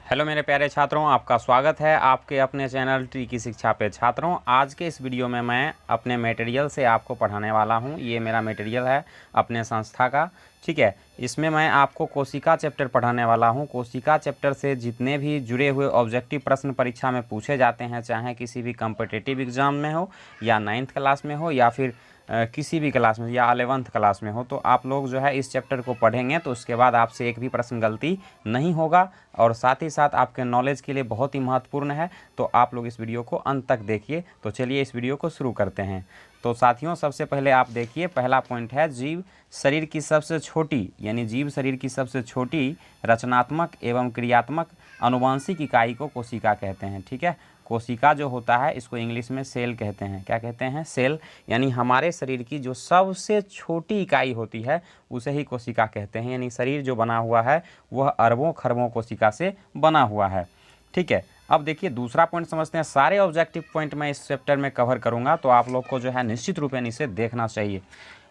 Hello मेरे प्यारे छात्रों, आपका स्वागत है आपके अपने चैनल ट्री की शिक्षा पे। छात्रों, आज के इस वीडियो में मैं अपने मटेरियल से आपको पढ़ाने वाला हूं। ये मेरा मटेरियल है अपने संस्था का, ठीक है। इसमें मैं आपको कोशिका चैप्टर पढ़ाने वाला हूं। कोशिका चैप्टर से जितने भी जुड़े हुए ऑब्जेक्टिव प्रश्न परीक्षा में पूछे जाते हैं, चाहे किसी भी कम्पिटिटिव एग्ज़ाम में हो या 9th क्लास में हो या फिर किसी भी क्लास में या 11th क्लास में हो, तो आप लोग जो है इस चैप्टर को पढ़ेंगे तो उसके बाद आपसे एक भी प्रश्न गलती नहीं होगा और साथ ही साथ आपके नॉलेज के लिए बहुत ही महत्वपूर्ण है। तो आप लोग इस वीडियो को अंत तक देखिए। तो चलिए इस वीडियो को शुरू करते हैं। तो साथियों, सबसे पहले आप देखिए, पहला पॉइंट है जीव शरीर की सबसे छोटी, यानी जीव शरीर की सबसे छोटी रचनात्मक एवं क्रियात्मक आनुवंशिक इकाई को कोशिका कहते हैं, ठीक है। कोशिका जो होता है इसको इंग्लिश में सेल कहते हैं। क्या कहते हैं? सेल। यानी हमारे शरीर की जो सबसे छोटी इकाई होती है उसे ही कोशिका कहते हैं। यानी शरीर जो बना हुआ है वह अरबों खरबों कोशिका से बना हुआ है, ठीक है। अब देखिए दूसरा पॉइंट समझते हैं। सारे ऑब्जेक्टिव पॉइंट मैं इस चैप्टर में कवर करूंगा, तो आप लोग को जो है निश्चित रूप से इसे देखना चाहिए।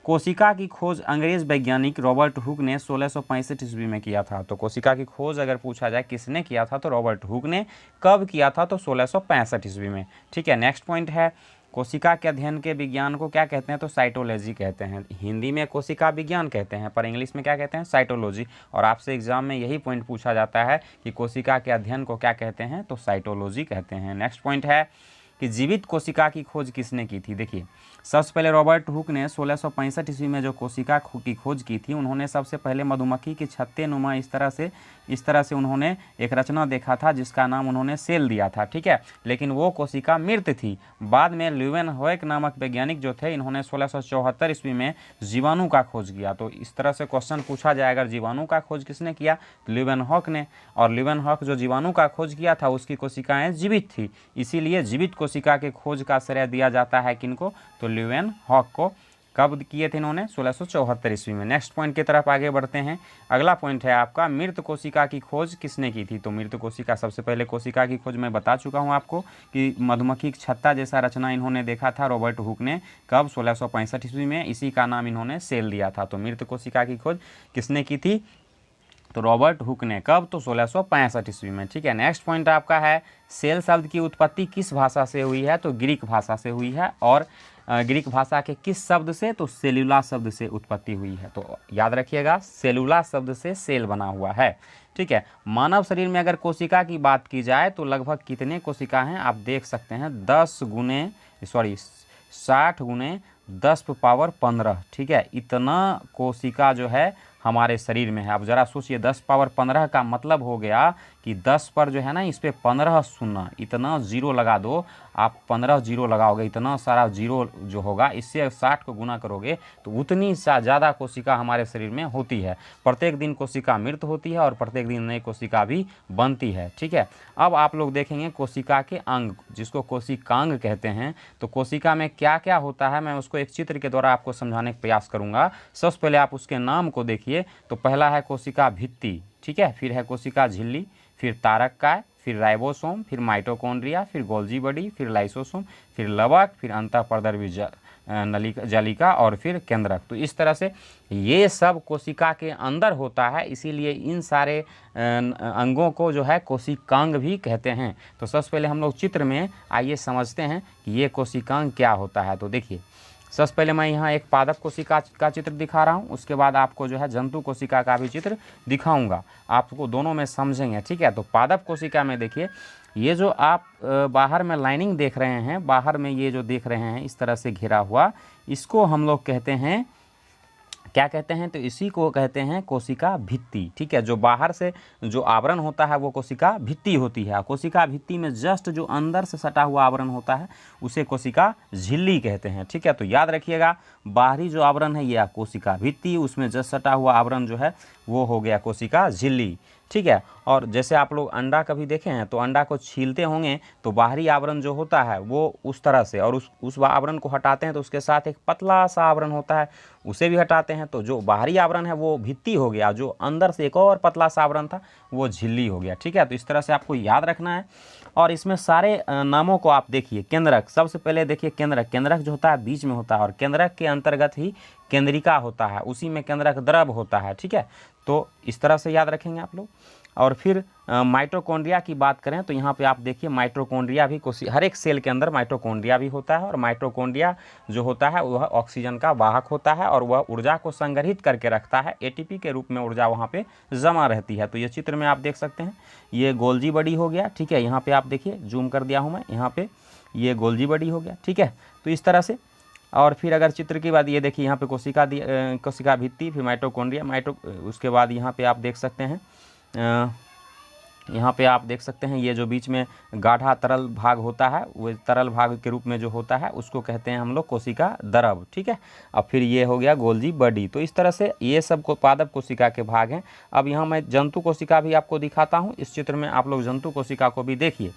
कोशिका की खोज अंग्रेज वैज्ञानिक रॉबर्ट हुक ने 1665 ईस्वी में किया था। तो कोशिका की खोज अगर पूछा जाए किसने किया था, तो रॉबर्ट हुक ने। कब किया था? तो 1665 ईस्वी में, ठीक है। नेक्स्ट पॉइंट है, कोशिका के अध्ययन के विज्ञान को क्या कहते हैं? तो साइटोलॉजी कहते हैं। हिंदी में कोशिका विज्ञान कहते हैं, पर इंग्लिश में क्या कहते हैं? साइटोलॉजी। और आपसे एग्जाम में यही पॉइंट पूछा जाता है कि कोशिका के अध्ययन को क्या कहते हैं? तो साइटोलॉजी कहते हैं। नेक्स्ट पॉइंट है कि जीवित कोशिका की खोज किसने की थी? देखिए, सबसे पहले रॉबर्ट हुक ने 1665 ईस्वी में जो कोशिका की खोज की थी, उन्होंने सबसे पहले मधुमक्खी के छत्ते नुमा इस तरह से उन्होंने एक रचना देखा था जिसका नाम उन्होंने सेल दिया था, ठीक है। लेकिन वो कोशिका मृत थी। बाद में ल्यूवेनहॉक नामक वैज्ञानिक जो थे, इन्होंने 1674 ईस्वी में जीवाणु का खोज किया। तो इस तरह से क्वेश्चन पूछा जाए, अगर जीवाणु का खोज किसने किया? ल्यूवेनहॉक ने। और ल्यूवेनहॉक जो जीवाणु का खोज किया था उसकी कोशिकाएं जीवित थी, इसीलिए जीवित कोशिका के खोज का श्रेय दिया जाता है किनको? तो ल्यूवेनहॉक को। कब किए थे इन्होंने? 1674 ईस्वी में। नेक्स्ट पॉइंट की तरफ आगे बढ़ते हैं। अगला पॉइंट है आपका, मृत कोशिका की खोज किसने की थी? तो मृत कोशिका, सबसे पहले कोशिका की खोज मैं बता चुका हूं आपको कि मधुमक्खी छत्ता जैसा रचना इन्होंने देखा था रॉबर्ट हुक ने। कब? 1665 ईस्वी में। इसी का नाम इन्होंने सेल दिया था। तो मृत कोशिका की खोज किसने की थी? तो रॉबर्ट हुक ने। कब? तो 1665 ईस्वी में, ठीक है। नेक्स्ट पॉइंट आपका है, सेल शब्द की उत्पत्ति किस भाषा से हुई है? तो ग्रीक भाषा से हुई है। और ग्रीक भाषा के किस शब्द से? तो सेलुला शब्द से उत्पत्ति हुई है। तो याद रखिएगा, सेलुला शब्द से सेल बना हुआ है, ठीक है। मानव शरीर में अगर कोशिका की बात की जाए तो लगभग कितने कोशिका हैं? आप देख सकते हैं 60 गुने 10⁻15, ठीक है। इतना कोशिका जो है हमारे शरीर में है। अब ज़रा सोचिए, 10⁻15 का मतलब हो गया कि 10 पर जो है ना, इस पर 15 शून्य, इतना जीरो लगा दो। आप 15 जीरो लगाओगे, इतना सारा जीरो जो होगा, इससे 60 को गुना करोगे तो उतनी ज़्यादा कोशिका हमारे शरीर में होती है। प्रत्येक दिन कोशिका मृत होती है और प्रत्येक दिन नई कोशिका भी बनती है, ठीक है। अब आप लोग देखेंगे कोशिका के अंग, जिसको कोशिकांग कहते हैं। तो कोशिका में क्या क्या होता है, मैं उसको एक चित्र के द्वारा आपको समझाने का प्रयास करूँगा। सबसे पहले आप उसके नाम को देखिए। तो पहला है कोशिका भित्ति, ठीक है। फिर है कोशिका झिल्ली, फिर तारककाय, फिर राइबोसोम, फिर माइटोकॉन्ड्रिया, फिर गोल्जी बॉडी, फिर लाइसोसोम, फिर लवक, फिर अंतःपरदर्वी जालिका और फिर केंद्रक। तो इस तरह से ये सब कोशिका के अंदर होता है, इसीलिए इन सारे अंगों को जो है कोशिकांग भी कहते हैं। तो सबसे पहले हम लोग चित्र में आइए समझते हैं कि ये कोशिकांग क्या होता है। तो देखिए, सबसे पहले मैं यहाँ एक पादप कोशिका का चित्र दिखा रहा हूँ, उसके बाद आपको जो है जंतु कोशिका का भी चित्र दिखाऊंगा, आपको दोनों में समझेंगे, ठीक है। तो पादप कोशिका में देखिए, ये जो आप बाहर में लाइनिंग देख रहे हैं, बाहर में ये जो देख रहे हैं इस तरह से घिरा हुआ, इसको हम लोग कहते हैं, क्या कहते हैं? तो इसी को कहते हैं कोशिका भित्ति, ठीक है। जो बाहर से जो आवरण होता है वो कोशिका भित्ति होती है। कोशिका भित्ति में जस्ट जो अंदर से सटा हुआ आवरण होता है उसे कोशिका झिल्ली कहते हैं, ठीक है। तो याद रखिएगा, बाहरी जो आवरण है यह कोशिका भित्ति, उसमें जस्ट सटा हुआ आवरण जो है वो हो गया कोशिका झिल्ली, ठीक है। और जैसे आप लोग अंडा कभी देखे हैं तो अंडा को छीलते होंगे तो बाहरी आवरण जो होता है वो उस तरह से, और उस आवरण को हटाते हैं तो उसके साथ एक पतला सा आवरण होता है, उसे भी हटाते हैं तो जो बाहरी आवरण है वो भित्ति हो गया, जो अंदर से एक और पतला सा आवरण था वो झिल्ली हो गया, ठीक है। तो इस तरह से आपको याद रखना है। और इसमें सारे नामों को आप देखिए। केंद्रक, सबसे पहले देखिए केंद्रक। केंद्रक जो होता है बीच में होता है और केंद्रक के अंतर्गत ही केंद्रिका होता है, उसी में केंद्रक द्रव होता है, ठीक है। तो इस तरह से याद रखेंगे आप लोग। और फिर माइटोकॉन्ड्रिया की बात करें तो यहाँ पे आप देखिए माइटोकॉन्ड्रिया भी हर एक सेल के अंदर माइटोकॉन्ड्रिया भी होता है, और माइटोकॉन्ड्रिया जो होता है वह ऑक्सीजन का वाहक होता है और वह ऊर्जा को संग्रहित करके रखता है। एटीपी के रूप में ऊर्जा वहाँ पे जमा रहती है। तो ये चित्र में आप देख सकते हैं, ये गोल्जी बॉडी हो गया, ठीक है। यहाँ पे आप देखिए, जूम कर दिया हूँ मैं, यहाँ पे ये गोल्जी बॉडी हो गया, ठीक है। तो इस तरह से, और फिर अगर चित्र की बात, ये देखिए यहाँ पे कोशिका भित्ति, फिर माइटोकॉन्ड्रिया, उसके बाद यहाँ पे आप देख सकते हैं, यहाँ पे आप देख सकते हैं ये जो बीच में गाढ़ा तरल भाग होता है, वो तरल भाग के रूप में जो होता है उसको कहते हैं हम लोग कोशिका द्रव, ठीक है। अब फिर ये हो गया गोल्जी बॉडी। तो इस तरह से ये सब को पादप कोशिका के भाग हैं। अब यहाँ मैं जंतु कोशिका भी आपको दिखाता हूँ। इस चित्र में आप लोग जंतु कोशिका को भी देखिए।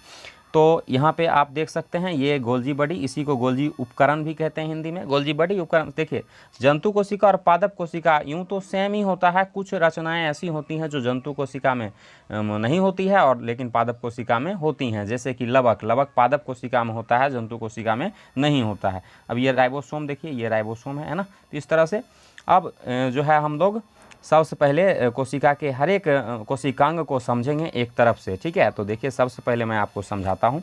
तो यहाँ पे आप देख सकते हैं ये गोल्जी बॉडी, इसी को गोल्जी उपकरण भी कहते हैं हिंदी में। गोल्जी बॉडी उपकरण, देखिए जंतु कोशिका और पादप कोशिका यूँ तो सेम ही होता है, कुछ रचनाएं ऐसी होती हैं जो जंतु कोशिका में नहीं होती है और लेकिन पादप कोशिका में होती हैं, जैसे कि लवक पादप कोशिका में होता है, जंतु कोशिका में नहीं होता है। अब ये राइबोसोम देखिए, ये राइबोसोम है ना। तो इस तरह से अब जो है हम लोग सबसे पहले कोशिका के हर एक कोशिकांग को समझेंगे एक तरफ से, ठीक है। तो देखिए सबसे पहले मैं आपको समझाता हूँ,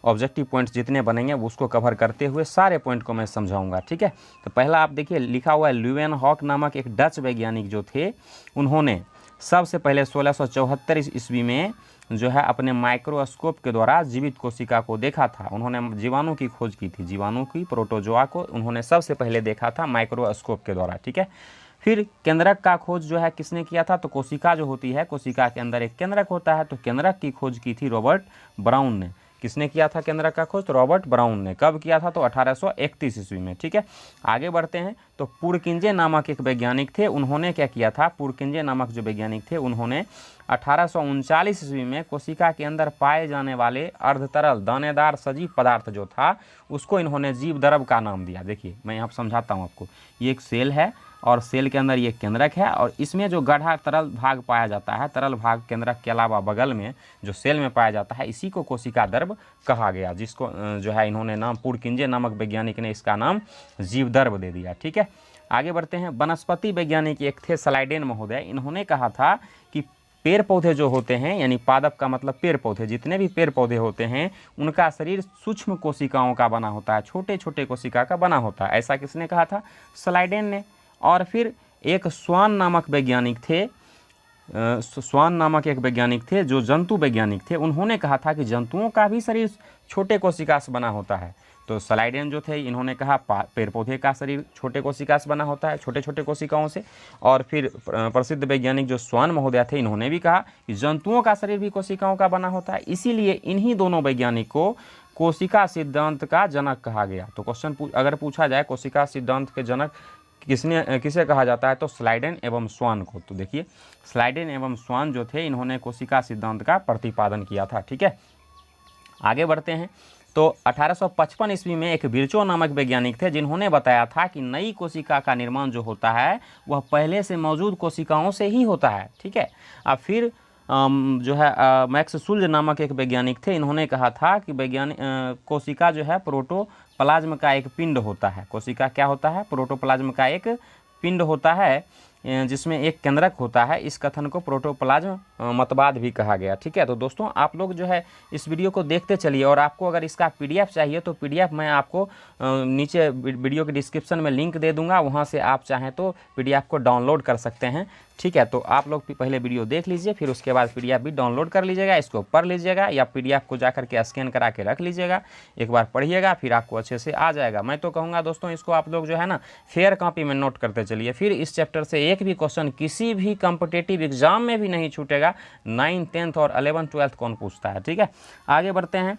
ऑब्जेक्टिव पॉइंट्स जितने बनेंगे उसको कवर करते हुए सारे पॉइंट को मैं समझाऊंगा, ठीक है। तो पहला आप देखिए लिखा हुआ है, ल्यूवेनहॉक नामक एक डच वैज्ञानिक जो थे, उन्होंने सबसे पहले 1674 ईस्वी में जो है अपने माइक्रोस्कोप के द्वारा जीवित कोशिका को देखा था। उन्होंने जीवाणु की खोज की थी, जीवाणु की, प्रोटोजोआ को उन्होंने सबसे पहले देखा था माइक्रोस्कोप के द्वारा, ठीक है। फिर केंद्रक का खोज जो है किसने किया था, तो कोशिका जो होती है, कोशिका के अंदर एक केंद्रक होता है, तो केंद्रक की खोज की थी रॉबर्ट ब्राउन ने। किसने किया था केंद्रक का खोज, तो रॉबर्ट ब्राउन ने। कब किया था, तो 1831 ईस्वी में, ठीक है। आगे बढ़ते हैं, तो पुरकिंजे नामक एक वैज्ञानिक थे, उन्होंने क्या किया था, पुरकिंजे नामक जो वैज्ञानिक थे उन्होंने 1839 ईस्वी में कोशिका के अंदर पाए जाने वाले अर्धतरल दानेदार सजीव पदार्थ जो था उसको इन्होंने जीव द्रव का नाम दिया। देखिए मैं यहाँ समझाता हूँ आपको, ये एक सेल है और सेल के अंदर ये केंद्रक है और इसमें जो गाढ़ा तरल भाग पाया जाता है, तरल भाग केंद्रक के अलावा बगल में जो सेल में पाया जाता है, इसी को कोशिका द्रव कहा गया, जिसको जो है इन्होंने नाम, पुरकिंजे नामक वैज्ञानिक ने इसका नाम जीव द्रव दे दिया, ठीक है। आगे बढ़ते हैं, वनस्पति वैज्ञानिक एक थे स्लाइडेन महोदय, इन्होंने कहा था कि पेड़ पौधे जो होते हैं, यानी पादप का मतलब पेड़ पौधे, जितने भी पेड़ पौधे होते हैं उनका शरीर सूक्ष्म कोशिकाओं का बना होता है, छोटे छोटे कोशिका का बना होता है। ऐसा किसने कहा था, स्लाइडेन ने। और फिर एक स्वान नामक वैज्ञानिक थे, स्वान नामक एक वैज्ञानिक थे जो जंतु वैज्ञानिक थे, उन्होंने कहा था कि जंतुओं का भी शरीर छोटे कोशिका से बना होता है। तो स्लाइडेन जो थे इन्होंने कहा पेड़ पौधे का शरीर छोटे कोशिका से बना होता है, छोटे छोटे कोशिकाओं से। और फिर प्रसिद्ध वैज्ञानिक जो स्वान महोदय थे इन्होंने भी कहा कि जंतुओं का शरीर भी कोशिकाओं का बना होता है। इसीलिए इन्हीं दोनों वैज्ञानिक को कोशिका सिद्धांत का जनक कहा गया। तो क्वेश्चन अगर पूछा जाए कोशिका सिद्धांत के जनक किसे कहा जाता है, तो स्लाइडेन एवं स्वान को। तो देखिए स्लाइडेन एवं स्वान जो थे इन्होंने कोशिका सिद्धांत का प्रतिपादन किया था, ठीक है। आगे बढ़ते हैं, तो 1855 ईस्वी में एक विर्चो नामक वैज्ञानिक थे जिन्होंने बताया था कि नई कोशिका का निर्माण जो होता है वह पहले से मौजूद कोशिकाओं से ही होता है, ठीक है। अब फिर जो है मैक्स सुल्ज नामक एक वैज्ञानिक थे, इन्होंने कहा था कि कोशिका जो है प्रोटोप्लाज्म का एक पिंड होता है। कोशिका क्या होता है, प्रोटोप्लाज्म का एक पिंड होता है जिसमें एक केंद्रक होता है। इस कथन को प्रोटोप्लाज्म मतवाद भी कहा गया, ठीक है। तो दोस्तों आप लोग जो है इस वीडियो को देखते चलिए, और आपको अगर इसका पीडीएफ चाहिए तो पीडीएफ मैं आपको नीचे वीडियो के डिस्क्रिप्शन में लिंक दे दूंगा, वहां से आप चाहें तो पीडीएफ को डाउनलोड कर सकते हैं, ठीक है। तो आप लोग पहले वीडियो देख लीजिए, फिर उसके बाद पीडीएफ भी डाउनलोड कर लीजिएगा, इसको पढ़ लीजिएगा, या पीडीएफ को जाकर के स्कैन करा के रख लीजिएगा, एक बार पढ़िएगा फिर आपको अच्छे से आ जाएगा। मैं तो कहूँगा दोस्तों इसको आप लोग जो है ना फेयर कॉपी में नोट करते चलिए, फिर इस चैप्टर से एक भी क्वेश्चन किसी भी कॉम्पिटिटिव एग्जाम में भी नहीं छूटेगा। 9th 10th और 11th 12th कौन पूछता है, ठीक है। आगे बढ़ते हैं,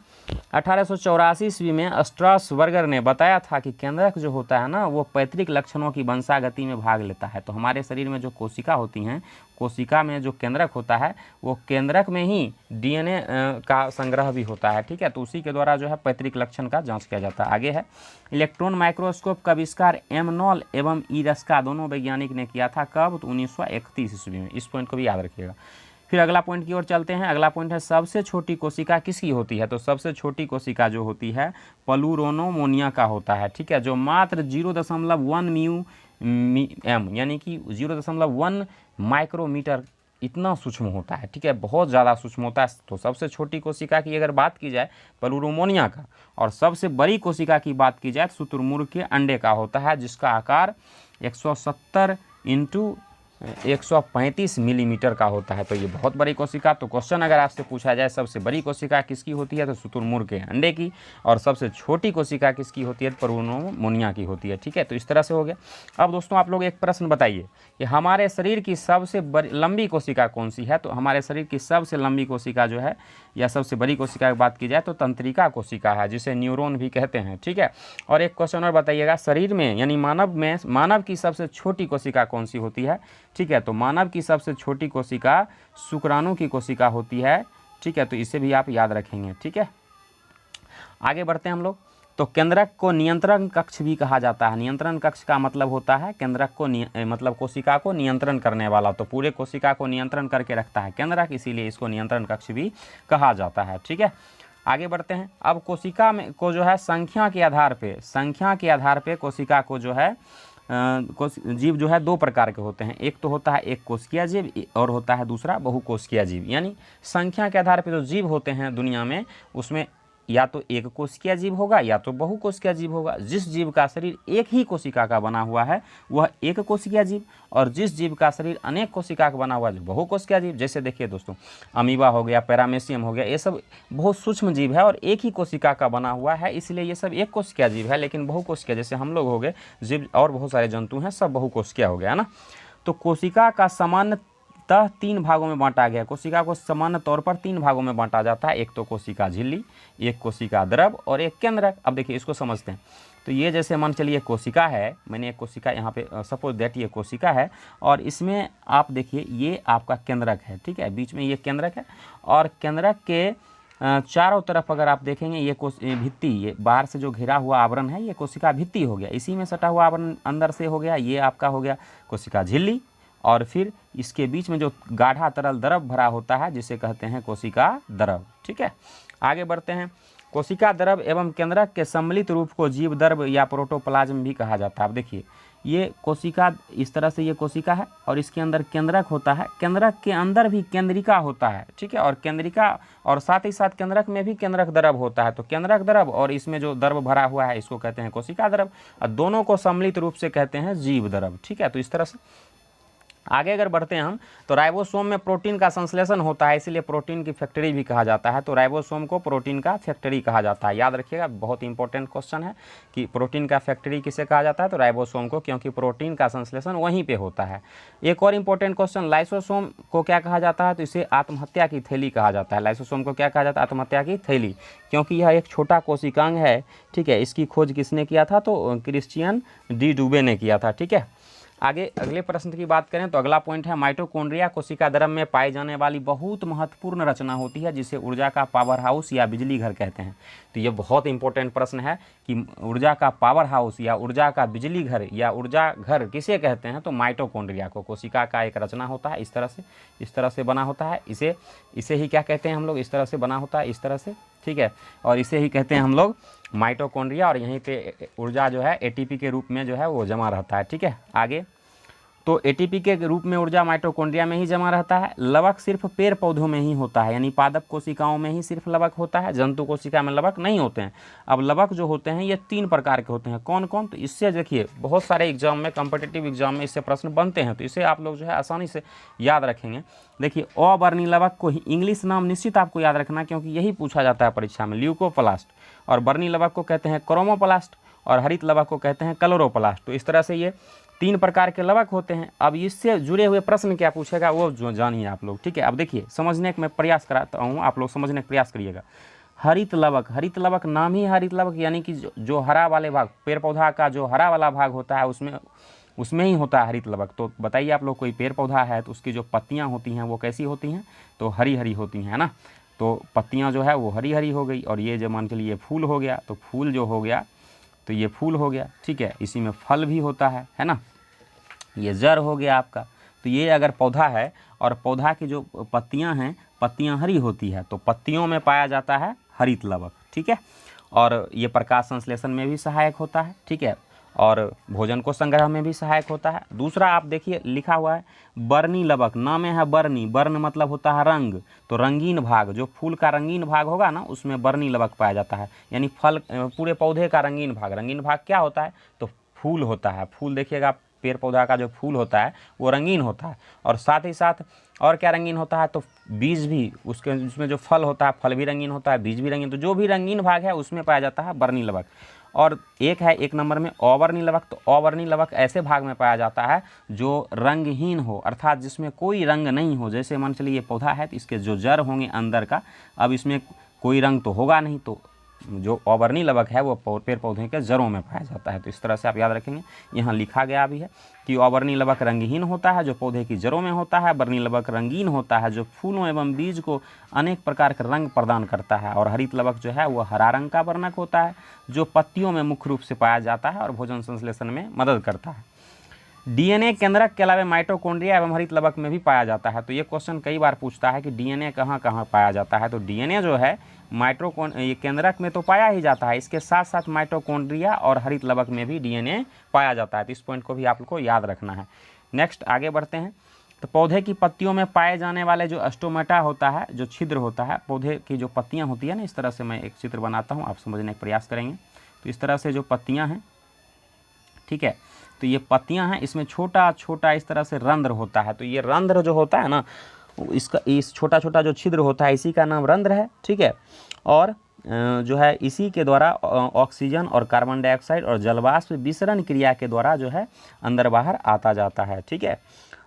1884 ईस्वी में स्ट्रासबर्गर ने बताया था कि केंद्रक जो होता है ना वो पैतृक लक्षणों की वंशागति में भाग लेता है। तो हमारे शरीर में जो कोशिका होती हैं, कोशिका में जो केंद्रक होता है वो केंद्रक में ही डीएनए का संग्रह भी होता है, ठीक है। तो उसी के द्वारा जो है पैतृक लक्षण का जांच किया जाता है। आगे है, इलेक्ट्रॉन माइक्रोस्कोप का आविष्कार एमनॉल एवं ईरस्का दोनों वैज्ञानिक ने किया था। कब, तो 1931 ईस्वी में। इस पॉइंट को भी याद रखिएगा। फिर अगला पॉइंट की ओर चलते हैं। अगला पॉइंट है सबसे छोटी कोशिका किसकी होती है, तो सबसे छोटी कोशिका जो होती है प्लूरोनोमोनिया का होता है, ठीक है, जो मात्र 0.1 म्यू एम यानी कि 0.1 माइक्रोमीटर इतना सूक्ष्म होता है, ठीक है, बहुत ज़्यादा सूक्ष्म होता है। तो सबसे छोटी कोशिका की अगर बात की जाए प्लूरोमोनिया का, और सबसे बड़ी कोशिका की बात की जाए तो शुतुरमुर्ग के अंडे का होता है, जिसका आकार 170 इंटू 135 मिलीमीटर का होता है। तो ये बहुत बड़ी कोशिका। तो क्वेश्चन अगर आपसे पूछा जाए सबसे बड़ी कोशिका किसकी होती है, तो शुतुरमुर्ग के अंडे की, और सबसे छोटी कोशिका किसकी होती है, प्लूरोमोनिया की होती है, ठीक है। तो इस तरह से हो गया। अब दोस्तों आप लोग एक प्रश्न बताइए कि हमारे शरीर की सबसे बड़ी लंबी कोशिका कौन सी है। तो हमारे शरीर की सबसे लंबी कोशिका जो है या सबसे बड़ी कोशिका की बात की जाए तो तंत्रिका कोशिका है, जिसे न्यूरॉन भी कहते हैं, ठीक है। और एक क्वेश्चन और बताइएगा, शरीर में यानी मानव की सबसे छोटी कोशिका कौन सी होती है, ठीक है। तो मानव की सबसे छोटी कोशिका शुक्राणु की कोशिका होती है, ठीक है। तो इसे भी आप याद रखेंगे, ठीक है। आगे बढ़ते हैं हम लोग। तो केंद्रक को नियंत्रण कक्ष भी कहा जाता है। नियंत्रण कक्ष का मतलब होता है केंद्रक को मतलब कोशिका को नियंत्रण करने वाला। तो पूरे कोशिका को नियंत्रण करके रखता है केंद्रक, इसीलिए इसको नियंत्रण कक्ष भी कहा जाता है, ठीक है। आगे बढ़ते हैं। अब कोशिका में को जो है संख्या के आधार पे कोशिका को जो है जीव जो है दो प्रकार के होते हैं। एक तो होता है एक कोशिकीय जीव और होता है दूसरा बहुकोशिकीय जीव। यानी संख्या के आधार पर जो जीव होते हैं दुनिया में, उसमें या तो एक कोशिकीय जीव होगा या तो बहुकोशिकीय जीव होगा। जिस जीव का शरीर एक ही कोशिका का बना हुआ है वह एक कोशिकीय जीव, और जिस जीव का शरीर अनेक कोशिका का बना हुआ है बहुकोशिकीय जीव। जैसे देखिए दोस्तों, अमीबा हो गया, पैरामेशियम हो गया, ये सब बहुत सूक्ष्म जीव है और एक ही कोशिका का बना हुआ है, इसलिए ये सब एक कोशिकीय जीव है। लेकिन बहुकोशिकीय जैसे हम लोग हो गए जीव और बहुत सारे जंतु हैं, सब बहुकोशिकीय हो गया है ना। तो कोशिका का सामान्य तीन भागों में बांटा गया। कोशिका को सामान्य तौर पर तीन भागों में बांटा जाता है। एक तो कोशिका झिल्ली, एक कोशिका द्रव और एक केंद्रक। अब देखिए इसको समझते हैं। तो ये जैसे मान चलिए कोशिका है, मैंने एक कोशिका यहाँ पे सपोज दैट ये कोशिका है, और इसमें आप देखिए ये आपका केंद्रक है, ठीक है। बीच में ये केंद्रक है, और केंद्रक के चारों तरफ अगर आप देखेंगे ये भित्ति, ये बाहर से जो घिरा हुआ आवरण है ये कोशिका भित्ति हो गया। इसी में सटा हुआ आवरण अंदर से हो गया, ये आपका हो गया कोशिका झिल्ली, और फिर इसके बीच में जो गाढ़ा तरल द्रव भरा होता है जिसे कहते हैं कोशिका द्रव, ठीक है। आगे बढ़ते हैं। कोशिका द्रव एवं केंद्रक के सम्मिलित रूप को जीव द्रव या प्रोटोप्लाज्म भी कहा जाता है। अब देखिए ये कोशिका, इस तरह से ये कोशिका है और इसके अंदर केंद्रक होता है, केंद्रक के अंदर भी केंद्रिका होता है, ठीक है। और केंद्रिका और साथ ही साथ केंद्रक में भी केंद्रक द्रव होता है। तो केंद्रक द्रव और इसमें जो द्रव भरा हुआ है इसको कहते हैं कोशिका द्रव, और दोनों को सम्मिलित रूप से कहते हैं जीव द्रव, ठीक है। तो इस तरह से आगे अगर बढ़ते हैं हम, तो राइबोसोम में प्रोटीन का संश्लेषण होता है, इसलिए प्रोटीन की फैक्ट्री भी कहा जाता है। तो राइबोसोम को प्रोटीन का फैक्ट्री कहा जाता है। याद रखिएगा, बहुत इंपॉर्टेंट क्वेश्चन है कि प्रोटीन का फैक्ट्री किसे कहा जाता है, तो राइबोसोम को, क्योंकि प्रोटीन का संश्लेषण वहीं पे होता है। एक और इंपॉर्टेंट क्वेश्चन, लाइसोसोम को क्या कहा जाता है, तो इसे आत्महत्या की थैली कहा जाता है। लाइसोसोम को क्या कहा जाता है, आत्महत्या की थैली, क्योंकि यह एक छोटा कोशिकांग है, ठीक है। इसकी खोज किसने किया था, तो क्रिश्चियन डी डुबे ने किया था, ठीक है। आगे अगले प्रश्न की बात करें तो अगला पॉइंट है माइटोकॉन्ड्रिया कोशिका द्रव में पाई जाने वाली बहुत महत्वपूर्ण रचना होती है, जिसे ऊर्जा का पावर हाउस या बिजली घर कहते हैं। तो ये बहुत इंपॉर्टेंट प्रश्न है कि ऊर्जा का पावर हाउस या ऊर्जा का बिजली घर या ऊर्जा घर किसे कहते हैं, तो माइटोकॉन्ड्रिया को। कोशिका का एक रचना होता है, इस तरह से बना होता है, इसे ही क्या कहते हैं हम लोग, इस तरह से बना होता है, इस तरह से, ठीक है। और इसे ही कहते हैं हम लोग माइटोकॉन्ड्रिया, और यहीं पे ऊर्जा जो है एटीपी के रूप में जो है वो जमा रहता है, ठीक है। आगे तो एटीपी के रूप में ऊर्जा माइटोकॉन्ड्रिया में ही जमा रहता है। लवक सिर्फ पेड़ पौधों में ही होता है, यानी पादप कोशिकाओं में ही सिर्फ लवक होता है, जंतु कोशिका में लवक नहीं होते हैं। अब लवक जो होते हैं ये तीन प्रकार के होते हैं। कौन कौन, तो इससे देखिए बहुत सारे एग्जाम में, कॉम्पिटिटिव एग्जाम में इससे प्रश्न बनते हैं, तो इसे आप लोग जो है आसानी से याद रखेंगे। देखिए अवर्णी लवक को इंग्लिश नाम निश्चित आपको याद रखना, क्योंकि यही पूछा जाता है परीक्षा में, ल्यूकोप्लास्ट। और वर्णी लवक को कहते हैं क्रोमोप्लास्ट, और हरित लवक को कहते हैं क्लोरोप्लास्ट। तो इस तरह से ये तीन प्रकार के लवक होते हैं। अब इससे जुड़े हुए प्रश्न क्या पूछेगा वो जो जानिए आप लोग, ठीक है। अब देखिए समझने का मैं प्रयास कराता हूँ, आप लोग समझने का प्रयास करिएगा। हरित लवक नाम ही हरित लवक, यानी कि जो हरा वाले भाग, पेड़ पौधा का जो हरा वाला भाग होता है उसमें ही होता है हरित लवक। तो बताइए आप लोग, कोई पेड़ पौधा है तो उसकी जो पत्तियाँ होती हैं वो कैसी होती हैं, तो हरी हरी होती हैं, है ना। तो पत्तियाँ जो है वो हरी हरी हो गई, और ये जो मान के लिए फूल हो गया, तो फूल जो हो गया तो ये फूल हो गया, ठीक है। इसी में फल भी होता है ना। ये जड़ हो गया आपका। तो ये अगर पौधा है और पौधा की जो पत्तियां हैं, पत्तियां हरी होती है, तो पत्तियों में पाया जाता है हरित लवक, ठीक है। और ये प्रकाश संश्लेषण में भी सहायक होता है, ठीक है। और भोजन को संग्रह में भी सहायक होता है। दूसरा आप देखिए लिखा हुआ है बर्नी लवक, नाम में है बर्नी, बर्ण मतलब होता है रंग, तो रंगीन भाग, जो फूल का रंगीन भाग होगा ना उसमें बर्नी लवक पाया जाता है, यानी फल पूरे पौधे का रंगीन भाग। रंगीन भाग क्या होता है, तो फूल होता है। फूल देखिएगा पेड़ पौधा का जो फूल होता है वो रंगीन होता है, और साथ ही साथ और क्या रंगीन होता है, तो बीज भी, उसके उसमें जो फल होता है फल भी रंगीन होता है, बीज भी रंगीन, तो जो भी रंगीन भाग है उसमें पाया जाता है बर्नी लवक। और एक है एक नंबर में अवर्णी लवक, तो अवर्णी लवक ऐसे भाग में पाया जाता है जो रंगहीन हो, अर्थात जिसमें कोई रंग नहीं हो। जैसे मान चलिए ये पौधा है तो इसके जो जड़ होंगे अंदर का, अब इसमें कोई रंग तो होगा नहीं, तो जो अवर्णी लवक है वो पेड़ पौधे के जड़ों में पाया जाता है। तो इस तरह से आप याद रखेंगे, यहाँ लिखा गया भी है कि अवर्णी लवक रंगहीन होता है जो पौधे की जड़ों में होता है, वर्णी लवक रंगीन होता है जो फूलों एवं बीज को अनेक प्रकार के रंग प्रदान करता है, और हरित लवक जो है वो हरा रंग का वर्णक होता है जो पत्तियों में मुख्य रूप से पाया जाता है और भोजन संश्लेषण में मदद करता है। डीएनए केंद्रक के अलावा माइटोकॉन्ड्रिया एवं हरित लवक में भी पाया जाता है। तो ये क्वेश्चन कई बार पूछता है कि डीएनए कहाँ कहाँ पाया जाता है, तो डीएनए जो है ये केंद्रक में तो पाया ही जाता है, इसके साथ साथ माइटोकॉन्ड्रिया और हरित लवक में भी डीएनए पाया जाता है। तो इस पॉइंट को भी आप लोग को याद रखना है। नेक्स्ट आगे बढ़ते हैं। तो पौधे की पत्तियों में पाए जाने वाले जो स्टोमेटा होता है, जो छिद्र होता है, पौधे की जो पत्तियाँ होती है ना, इस तरह से मैं एक चित्र बनाता हूँ, आप समझने का प्रयास करेंगे। तो इस तरह से जो पत्तियाँ हैं, ठीक है, तो ये पत्तियां हैं, इसमें छोटा छोटा इस तरह से रंध्र होता है। तो ये रंध्र जो होता है ना, इसका इस छोटा छोटा जो छिद्र होता है इसी का नाम रंध्र है, ठीक है। और जो है इसी के द्वारा ऑक्सीजन और कार्बन डाइऑक्साइड और जलवाष्प विसरण क्रिया के द्वारा जो है अंदर बाहर आता जाता है, ठीक है।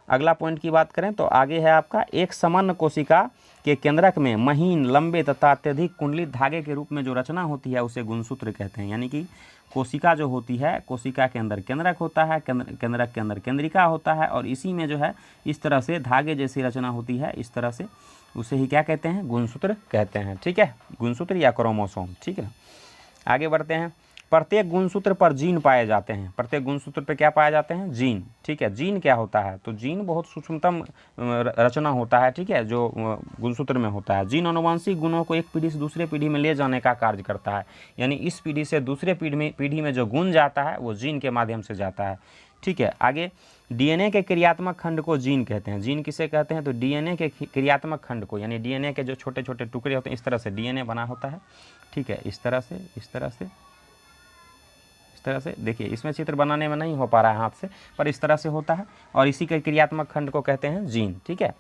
अगला पॉइंट की बात करें तो आगे है आपका एक समन्व कोशिका के केंद्रक में महीन, लंबे तथा अत्यधिक कुंडलित धागे के रूप में जो रचना होती है उसे गुणसूत्र कहते हैं। यानी कि कोशिका जो होती है, कोशिका के अंदर केंद्रक होता है, केंद्रक के अंदर केंद्रिका होता है, और इसी में जो है इस तरह से धागे जैसी रचना होती है, इस तरह से उसे ही क्या कहते हैं, गुणसूत्र कहते हैं, ठीक है, गुणसूत्र या क्रोमोसोम, ठीक है। आगे बढ़ते हैं। प्रत्येक गुणसूत्र पर जीन पाए जाते हैं। प्रत्येक गुणसूत्र पर क्या पाए जाते हैं, जीन, ठीक है। जीन क्या होता है, तो जीन बहुत सूक्ष्मतम रचना होता है, ठीक है, जो गुणसूत्र में होता है। जीन आनुवंशिक गुणों को एक पीढ़ी से दूसरे पीढ़ी में ले जाने का कार्य करता है, यानी इस पीढ़ी से दूसरे पीढ़ी में जो गुण जाता है वो जीन के माध्यम से जाता है, ठीक है। आगे डीएनए के क्रियात्मक खंड को जीन कहते हैं। जीन किसे कहते हैं, तो डीएनए के क्रियात्मक खंड को, यानी डीएनए के जो छोटे छोटे टुकड़े होते हैं, इस तरह से डीएनए बना होता है, ठीक है, इस तरह से इस तरह से इस तरह से। देखिए इसमें चित्र बनाने में नहीं हो पा रहा है हाथ से, पर इस तरह से होता है, और इसी के क्रियात्मक खंड को कहते हैं जीन, ठीक है।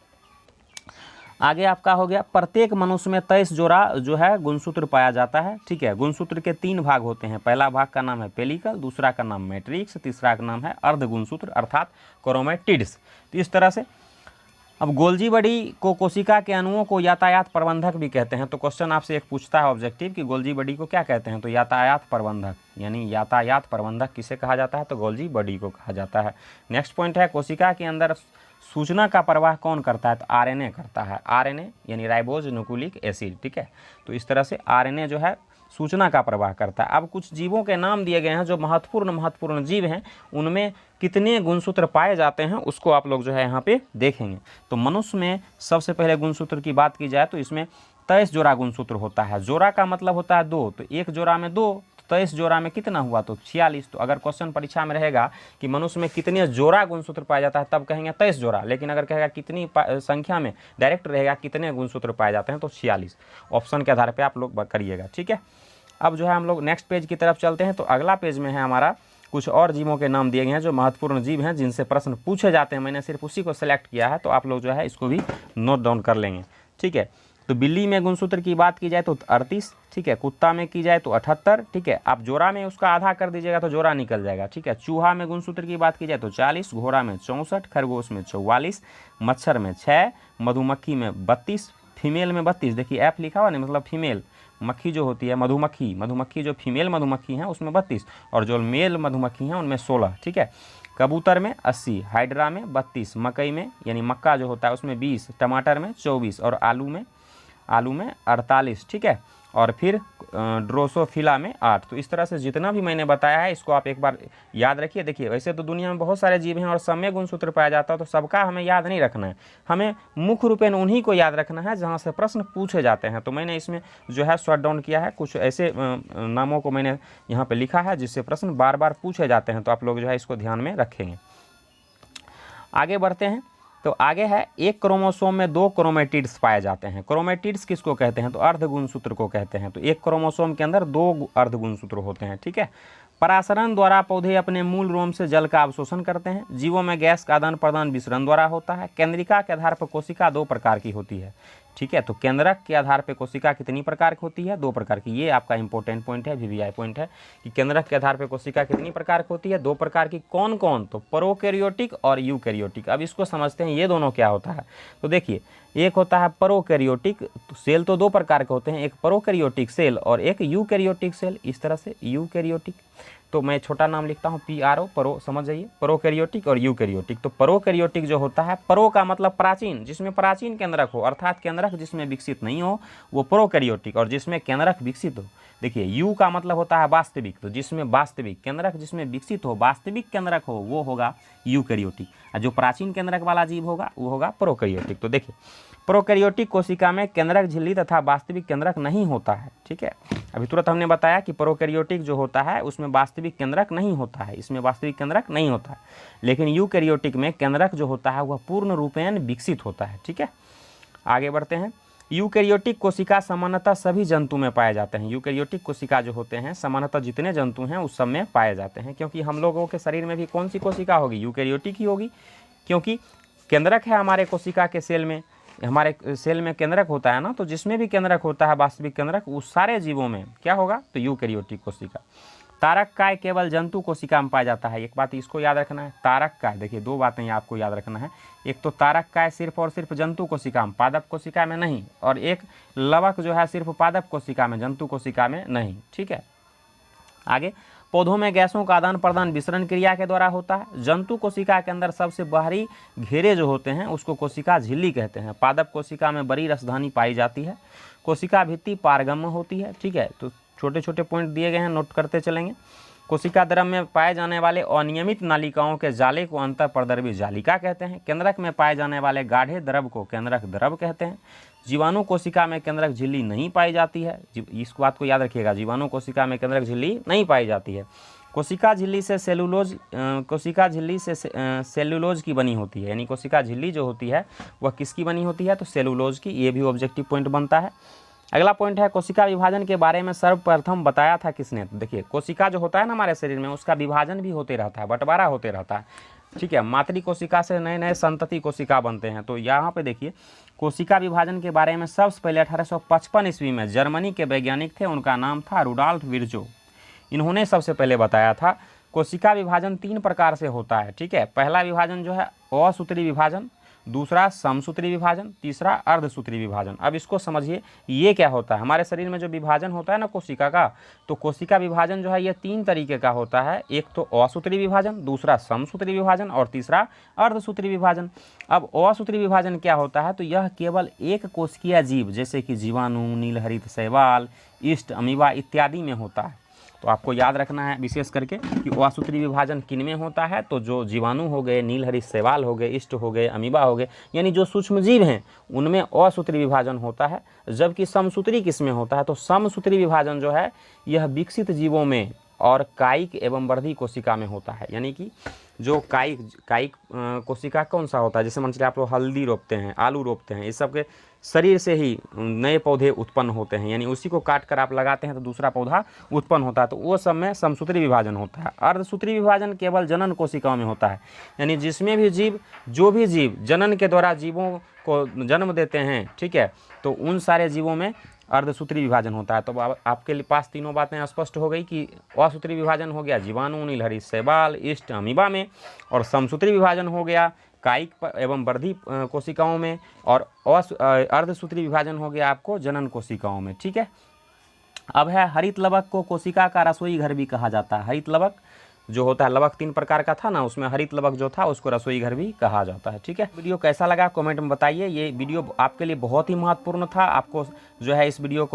आगे आपका हो गया, प्रत्येक मनुष्य में 23 जोड़ा जो है गुणसूत्र पाया जाता है, ठीक है। गुणसूत्र के 3 भाग होते हैं। पहला भाग का नाम है पेलिकल, दूसरा का नाम मैट्रिक्स, तीसरा का नाम है अर्ध गुणसूत्र अर्थात क्रोमेटिड्स। तो इस तरह से अब गोल्जी बॉडी को कोशिका के अणुओं को यातायात प्रबंधक भी कहते हैं। तो क्वेश्चन आपसे एक पूछता है ऑब्जेक्टिव कि गोल्जी बॉडी को क्या कहते हैं, तो यातायात प्रबंधक, यानी यातायात प्रबंधक किसे कहा जाता है, तो गोल्जी बॉडी को कहा जाता है। नेक्स्ट पॉइंट है, कोशिका के अंदर सूचना का प्रवाह कौन करता है, तो आरएनए करता है। आरएनए यानी राइबोज न्यूक्लिक एसिड, ठीक है। तो इस तरह से आरएनए जो है सूचना का प्रवाह करता है। अब कुछ जीवों के नाम दिए गए हैं जो महत्वपूर्ण जीव हैं, उनमें कितने गुणसूत्र पाए जाते हैं उसको आप लोग जो है यहाँ पे देखेंगे। तो मनुष्य में सबसे पहले गुणसूत्र की बात की जाए तो इसमें 23 जोड़ा गुणसूत्र होता है। जोड़ा का मतलब होता है 2, तो एक जोड़ा में 2, 23 जोड़ा में कितना हुआ, तो 46। तो अगर क्वेश्चन परीक्षा में रहेगा कि मनुष्य में कितने जोड़ा गुणसूत्र पाया जाता है, तब कहेंगे 23 जोड़ा, लेकिन अगर कहेगा कितनी संख्या में, डायरेक्ट रहेगा कितने गुणसूत्र पाए जाते हैं, तो 46। ऑप्शन के आधार पर आप लोग करिएगा, ठीक है। अब जो है हम लोग नेक्स्ट पेज की तरफ चलते हैं। तो अगला पेज में है हमारा कुछ और जीवों के नाम दिए गए हैं जो महत्वपूर्ण जीव हैं, जिनसे प्रश्न पूछे जाते हैं। मैंने सिर्फ उसी को सेलेक्ट किया है, तो आप लोग जो है इसको भी नोट डाउन कर लेंगे, ठीक है। तो बिल्ली में गुणसूत्र की बात की जाए तो 38, ठीक है। कुत्ता में की जाए तो 78, ठीक है। आप जोड़ा में उसका आधा कर दीजिएगा तो जोड़ा निकल जाएगा, ठीक है। चूहा में गुणसूत्र की बात की जाए तो 40, घोड़ा में 64, खरगोश में 44, मच्छर में 6, मधुमक्खी में 32, फीमेल में 32। देखिए ऐप लिखा हुआ नहीं, मतलब फीमेल मक्खी जो होती है, मधुमक्खी जो फीमेल मधुमक्खी हैं उसमें 32, और जो मेल मधुमक्खी हैं उनमें 16, ठीक है। कबूतर में 80, हाइड्रा में 32, मकई में यानी मक्का जो होता है उसमें 20, टमाटर में 24, और आलू में 48, ठीक है। और फिर ड्रोसोफिला में 8। तो इस तरह से जितना भी मैंने बताया है इसको आप एक बार याद रखिए। देखिए वैसे तो दुनिया में बहुत सारे जीव हैं और सब में गुणसूत्र पाया जाता है, तो सबका हमें याद नहीं रखना है, हमें मुख्य रूपेण उन्हीं को याद रखना है जहाँ से प्रश्न पूछे जाते हैं। तो मैंने इसमें जो है शॉर्ट डाउन किया है, कुछ ऐसे नामों को मैंने यहाँ पर लिखा है जिससे प्रश्न बार बार पूछे जाते हैं, तो आप लोग जो है इसको ध्यान में रखेंगे। आगे बढ़ते हैं। तो आगे है, एक क्रोमोसोम में 2 क्रोमेटिड्स पाए जाते हैं। क्रोमेटिड्स किसको कहते हैं? तो अर्धगुणसूत्र को कहते हैं। तो एक क्रोमोसोम के अंदर 2 अर्धगुणसूत्र होते हैं, ठीक है। परासरण द्वारा पौधे अपने मूल रोम से जल का अवशोषण करते हैं। जीवों में गैस का आदान प्रदान विसरण द्वारा होता है। केंद्रिका के आधार पर कोशिका 2 प्रकार की होती है, ठीक है। तो केंद्रक के आधार पर कोशिका कितनी प्रकार की होती है? 2 प्रकार की। ये आपका इंपॉर्टेंट पॉइंट है, VVI पॉइंट है कि केंद्रक के आधार पर कोशिका कितनी प्रकार की होती है? 2 प्रकार की। कौन कौन? तो प्रोकैरियोटिक और यूकैरियोटिक। अब इसको समझते हैं ये दोनों क्या होता है। तो देखिए, एक होता है प्रोकैरियोटिक सेल, तो 2 प्रकार के होते हैं, एक प्रोकैरियोटिक सेल और एक यूकैरियोटिक सेल। इस तरह से यूकैरियोटिक, तो मैं छोटा नाम लिखता हूँ PRO, प्रो, समझ जाइए, प्रोकैरियोटिक और यूकैरियोटिक। तो प्रोकैरियोटिक जो होता है, प्रो का मतलब प्राचीन, जिसमें प्राचीन केंद्रक हो, अर्थात केंद्रक जिसमें विकसित नहीं हो वो प्रोकैरियोटिक, और जिसमें केंद्रक विकसित हो। देखिए यू का मतलब होता है वास्तविक, तो जिसमें वास्तविक केंद्रक जिसमें विकसित हो, वास्तविक केंद्रक हो, वो होगा यूकैरियोटिक, और जो प्राचीन केंद्रक वाला जीव होगा वो होगा प्रोकैरियोटिक। तो देखिए प्रोकैरियोटिक कोशिका में केंद्रक झिल्ली तथा वास्तविक केंद्रक नहीं होता है, ठीक है। अभी तुरंत हमने बताया कि प्रोकैरियोटिक जो होता है उसमें वास्तविक केंद्रक नहीं होता है, इसमें वास्तविक केंद्रक नहीं होता है। लेकिन यूकैरियोटिक में केंद्रक जो होता है वह पूर्ण रूपेण विकसित होता है, ठीक है। आगे बढ़ते हैं। यूकैरियोटिक कोशिका सामान्यतः सभी जंतु में पाए जाते हैं। यूकैरियोटिक कोशिका जो होते हैं सामान्यतः जितने जंतु हैं उस सब में पाए जाते हैं, क्योंकि हम लोगों के शरीर में भी कौन सी कोशिका होगी? यूकैरियोटिक ही होगी, क्योंकि केंद्रक है हमारे कोशिका के सेल में, हमारे सेल में केंद्रक होता है ना, तो जिसमें भी केंद्रक होता है वास्तविक केंद्रक, उस सारे जीवों में क्या होगा? तो यूकैरियोटिक कोशिका। तारक काय केवल जंतु कोशिका में पाया जाता है। एक बात इसको याद रखना है, तारक काय, देखिए 2 बातें आपको याद रखना है। एक तो तारक काय सिर्फ और सिर्फ जंतु कोशिका में, पादप कोशिका में नहीं, और एक लवक जो है सिर्फ पादप कोशिका में, जंतु कोशिका में नहीं, ठीक है। आगे, पौधों में गैसों का आदान प्रदान विसरण क्रिया के द्वारा होता है। जंतु कोशिका के अंदर सबसे बाहरी घेरे जो होते हैं उसको कोशिका झिल्ली कहते हैं। पादप कोशिका में बड़ी रसधानी पाई जाती है। कोशिका भित्ति पारगम्य होती है, ठीक है। तो छोटे छोटे पॉइंट दिए गए हैं, नोट करते चलेंगे। कोशिका द्रव में पाए जाने वाले अनियमित नालिकाओं के जाले को अंतःप्रद्रवी जालिका कहते हैं। केंद्रक में पाए जाने वाले गाढ़े द्रव को केंद्रक द्रव कहते हैं। जीवाणु कोशिका में केंद्रक झिल्ली नहीं पाई जाती है, इस बात को याद रखिएगा, जीवाणु कोशिका में केंद्रक झिल्ली नहीं पाई जाती है। कोशिका झिल्ली से सेलुलोज की बनी होती है, यानी कोशिका झिल्ली जो होती है वह किसकी बनी होती है? तो सेलुलोज की। ये भी ऑब्जेक्टिव पॉइंट बनता है। अगला पॉइंट है, कोशिका विभाजन के बारे में सर्वप्रथम बताया था किसने? तो देखिए कोशिका जो होता है ना हमारे शरीर में, उसका विभाजन भी होते रहता है, बंटवारा होते रहता है, ठीक है। मातृ कोशिका से नए नए संतति कोशिका बनते हैं। तो यहाँ पे देखिए कोशिका विभाजन के बारे में सबसे पहले 1855 ईस्वी में जर्मनी के वैज्ञानिक थे, उनका नाम था रुडॉल्फ विर्चो। इन्होंने सबसे पहले बताया था कोशिका विभाजन 3 प्रकार से होता है, ठीक है। पहला विभाजन जो है असूत्री विभाजन, दूसरा समसूत्री विभाजन, तीसरा अर्धसूत्री विभाजन। अब इसको समझिए ये क्या होता है। हमारे शरीर में जो विभाजन होता है ना कोशिका का, तो कोशिका विभाजन जो है ये 3 तरीके का होता है। एक तो असूत्री विभाजन, दूसरा समसूत्री विभाजन और तीसरा अर्धसूत्री विभाजन। अब असूत्री विभाजन क्या होता है? तो यह केवल एक कोशिकीय जीव जैसे कि जीवाणु, नीलहरित शैवाल, ईस्ट, अमीबा इत्यादि में होता है। तो आपको याद रखना है विशेष करके कि असूत्री विभाजन किन में होता है? तो जो जीवाणु हो गए, नीलहरित शैवाल हो गए, ईस्ट हो गए, अमीबा हो गए, यानी जो सूक्ष्म जीव हैं उनमें असूत्री विभाजन होता है। जबकि समसूत्री किस में होता है? तो समसूत्री विभाजन जो है यह विकसित जीवों में और कायिक एवं वर्धी कोशिका में होता है। यानी कि जो कायिक कोशिका कौन सा होता है? जैसे मान चलिए आप लोग हल्दी रोपते हैं, आलू रोपते हैं, इस सब के शरीर से ही नए पौधे उत्पन्न होते हैं, यानी उसी को काट कर आप लगाते हैं तो दूसरा पौधा उत्पन्न होता है। तो वो सब में समसूत्री विभाजन होता है। अर्धसूत्री विभाजन केवल जनन कोशिकाओं में होता है, यानी जिसमें भी जीव, जो भी जीव जनन के द्वारा जीवों को जन्म देते हैं, ठीक है, तो उन सारे जीवों में अर्धसूत्री विभाजन होता है। तो आपके पास तीनों बातें स्पष्ट हो गई कि असूत्री विभाजन हो गया जीवाणु, नीलहरित शैवाल, ईस्ट, अमीबा में, और समसूत्री विभाजन हो गया कायिक एवं वर्धी कोशिकाओं में, और अर्धसूत्री विभाजन हो गया आपको जनन कोशिकाओं में, ठीक है। अब है हरित लवक को कोशिका का रसोई घर भी कहा जाता है। हरित लवक जो होता है लवक 3 प्रकार का था ना, उसमें हरित लवक जो था उसको रसोई घर भी कहा जाता है। ठीक है, वीडियो कैसा लगा कमेंट में बताइए। ये वीडियो आपके लिए बहुत ही महत्वपूर्ण था। आपको जो है इस वीडियो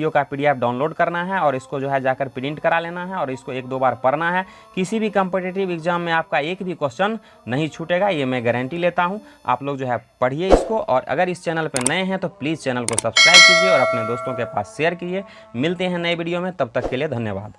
का PDF डाउनलोड करना है और इसको जो है जाकर प्रिंट करा लेना है और इसको 1-2 बार पढ़ना है। किसी भी कॉम्पिटिटिव एग्जाम में आपका एक भी क्वेश्चन नहीं छूटेगा, ये मैं गारंटी लेता हूँ। आप लोग जो है पढ़िए इसको, और अगर इस चैनल पर नए हैं तो प्लीज़ चैनल को सब्सक्राइब कीजिए और अपने दोस्तों के पास शेयर कीजिए। मिलते हैं नए वीडियो में, तब तक के लिए धन्यवाद।